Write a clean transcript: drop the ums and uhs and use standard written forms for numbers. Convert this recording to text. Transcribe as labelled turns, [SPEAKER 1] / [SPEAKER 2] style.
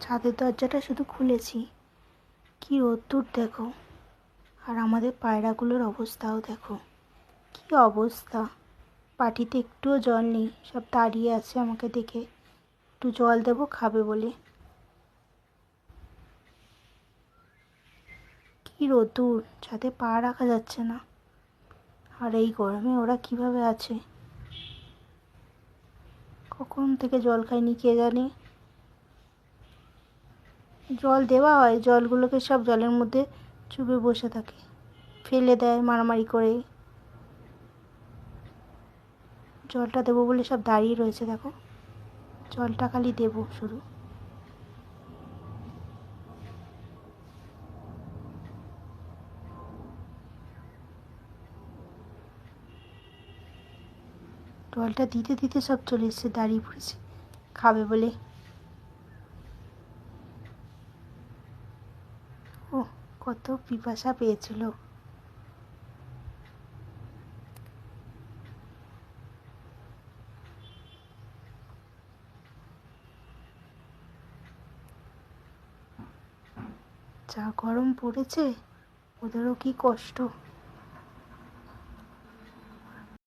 [SPEAKER 1] ছাদের দরজাটা শুধু খুলেছি, কি রোদ্দুর দেখো। আর আমাদের পায়রাগুলোর অবস্থাও দেখো, কি অবস্থা। পাটিতে একটুও জল নেই, সব দাঁড়িয়ে আছে আমাকে দেখে, একটু জল দেবো খাবে বলে। কি রোদ্দুর, ছাদে পা রাখা যাচ্ছে না। আর এই গরমে ওরা কিভাবে আছে, কখন থেকে জল খায়নি কে জানে। জল দেওয়া হয়, জলগুলোকে সব জলের মধ্যে চুপে বসে থাকে, ফেলে দেয় মারামারি করে। জলটা দেবো বলে সব দাঁড়িয়ে রয়েছে দেখো, জলটা খালি দেবো শুধু। জলটা দিতে দিতে সব চলে এসছে, দাঁড়িয়ে পড়েছে খাবে বলে। ও, কত পিপাসা পেয়েছিল। যা গরম পড়েছে, ওদেরও কি কষ্ট।